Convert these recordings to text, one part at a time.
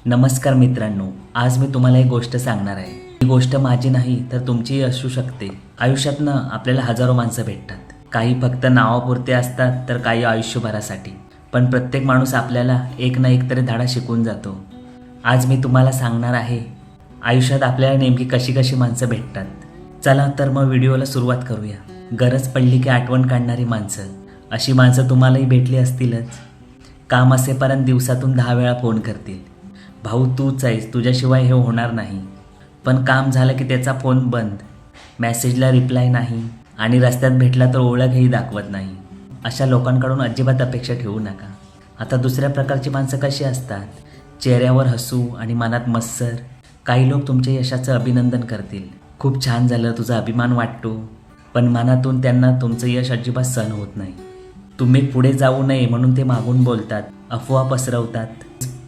नमस्कार मित्रांनो, आज मी तुम्हाला एक गोष्ट सांगणार आहे. ही गोष्ट माझी नाही तर तुमचीही असू शकते. आयुष्यात आपल्याला हजारो माणसं भेटतात. काही फक्त नावापुरते असतात तर काही आयुष्यभरासाठी. पण प्रत्येक माणूस आपल्याला एक ना एक तरी धडा शिकवून जातो. आज मी तुम्हाला सांगणार आहे आयुष्यात आपल्याला नेमकी कशी कशी माणसं भेटतात. चला तर मग व्हिडिओला सुरुवात करूया. गरज पडली की आठवण काढणारी माणसं, अशी माणसं तुम्हालाही भेटली असतीलच. काम असेपर्यंत दिवसातून 10 वेळा फोन करतील. भाऊ तूच आहेस, तुझ्याशिवाय हे होणार नाही. पण काम झालं की त्याचा फोन बंद, मेसेजला रिप्लाय नाही आणि रस्त्यात भेटला तर ओळखही दाखवत नाही. अशा लोकांकडून अजिबात अपेक्षा ठेवू नका. आता दुसऱ्या प्रकारची माणसं कशी असतात? चेहऱ्यावर हसू आणि मनात मत्सर. काही लोक तुमच्या यशाचं अभिनंदन करतील. खूप छान झालं, तुझा अभिमान वाटतो. पण मनातून त्यांना तुमचं यश अजिबात सहन होत नाही. तुम्ही पुढे जाऊ नये म्हणून ते मागून बोलतात, अफवा पसरवतात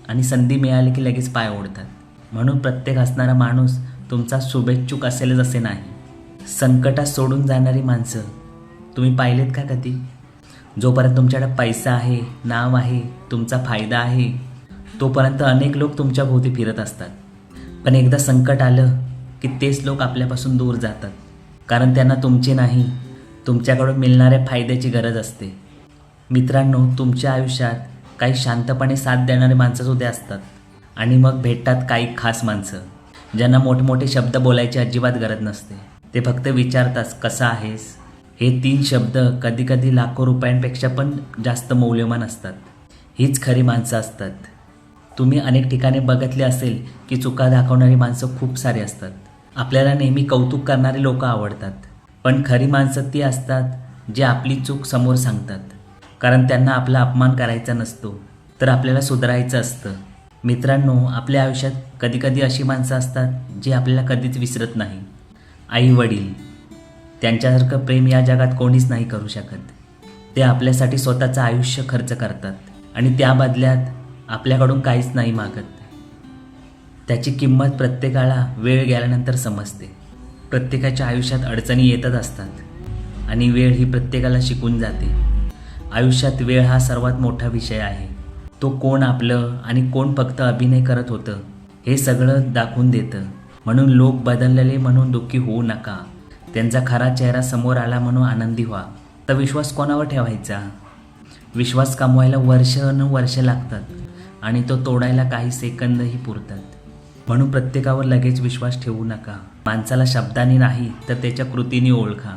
आणि संधी मिळाली की लगेच पाय ओढतात. म्हणून प्रत्येक हसणारा माणूस तुमचा शुभेच्छुक असेलच असे नाही. संकटात सोडून जाणारी माणसं तुम्ही पाहिलेत का कधी? जोपर्यंत तुमच्याकडे पैसा आहे, नाव आहे, तुमचा फायदा आहे, तोपर्यंत अनेक लोक तुमच्या भोवती फिरत असतात. पण एकदा संकट आलं की तेच लोक आपल्यापासून दूर जातात. कारण त्यांना तुमची नाही, तुमच्याकडून मिळणाऱ्या फायद्याची गरज असते. मित्रांनो, तुमच्या आयुष्यात काही शांतपणे साथ देणारे माणसंसुद्धा असतात. आणि मग भेटतात काही खास माणसं, ज्यांना मोठमोठे शब्द बोलायची अजिबात गरज नसते. ते फक्त विचारतात कसा आहेस. हे 3 शब्द कधीकधी लाखो रुपयांपेक्षा पण जास्त मौल्यवान असतात. हीच खरी माणसं असतात. तुम्ही अनेक ठिकाणी बघितले असेल की चुका दाखवणारी माणसं खूप सारी असतात. आपल्याला नेहमी कौतुक करणारी लोक आवडतात. पण खरी माणसं ती असतात जे आपली चूक समोर सांगतात. कारण त्यांना आपला अपमान करायचा नसतो, तर आपल्याला सुधारायचं असतं. मित्रांनो, आपल्या आयुष्यात कधीकधी अशी माणसं असतात जी आपल्याला कधीच विसरत नाही. आई वडील, त्यांच्यासारखं प्रेम या जगात कोणीच नाही करू शकत. ते आपल्यासाठी स्वतःचं आयुष्य खर्च करतात आणि त्या बदल्यात आपल्याकडून काहीच नाही मागत. त्याची किंमत प्रत्येकाला वेळ गेल्यानंतर समजते. प्रत्येकाच्या आयुष्यात अडचणी येतच असतात आणि वेळ ही प्रत्येकाला शिकून जाते. आयुष्यात वेळ हा सर्वात मोठा विषय आहे. तो कोण आपलं आणि कोण फक्त अभिनय करत होतं हे सगळं दाखवून देतं. म्हणून लोक बदललेले म्हणून दुःखी होऊ नका. त्यांचा खरा चेहरा समोर आला म्हणून आनंदी व्हा. तर विश्वास कोणावर ठेवायचा? विश्वास कमवायला वर्ष लागतात आणि तो तोडायला काही सेकंदही पुरतात. म्हणून प्रत्येकावर लगेच विश्वास ठेवू नका. माणसाला शब्दांनी नाही तर त्याच्या कृतीने ओळखा.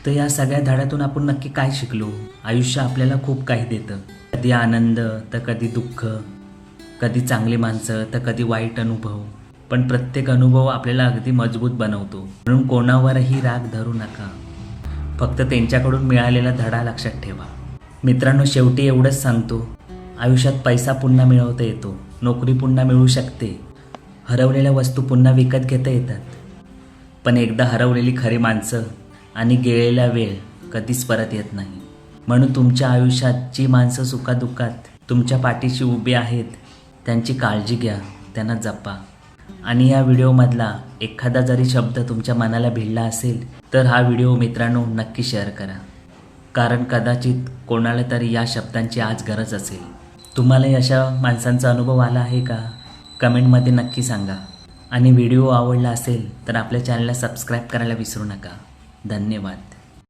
तर या सगळ्या धड्यातून आपण नक्की काय शिकलो? आयुष्य आपल्याला खूप काही देतं. कधी आनंद तर कधी दुःख, कधी चांगली माणसं तर कधी वाईट अनुभव. पण प्रत्येक अनुभव आपल्याला अगदी मजबूत बनवतो. म्हणून कोणावरही राग धरू नका. फक्त त्यांच्याकडून मिळालेला धडा लक्षात ठेवा. मित्रांनो, शेवटी एवढंच सांगतो, आयुष्यात पैसा पुन्हा मिळवता येतो, नोकरी पुन्हा मिळू शकते, हरवलेल्या वस्तू पुन्हा विकत घेता येतात. पण एकदा हरवलेली खरी माणसं आणि गेलेला वेळ कधीच परत येत नाही. म्हणून तुमच्या आयुष्यात जी माणसं सुखादुःखात तुमच्या पाठीशी उभी आहेत त्यांची काळजी घ्या, त्यांना जपा. आणि या व्हिडिओमधला एखादा जरी शब्द तुमच्या मनाला भिडला असेल तर हा व्हिडिओ मित्रांनो नक्की शेअर करा. कारण कदाचित कोणाला तरी या शब्दांची आज गरज असेल. तुम्हालाही अशा माणसांचा अनुभव आला आहे का? कमेंटमध्ये नक्की सांगा. आणि व्हिडिओ आवडला असेल तर आपल्या चॅनलला सबस्क्राईब करायला विसरू नका. धन्यवाद.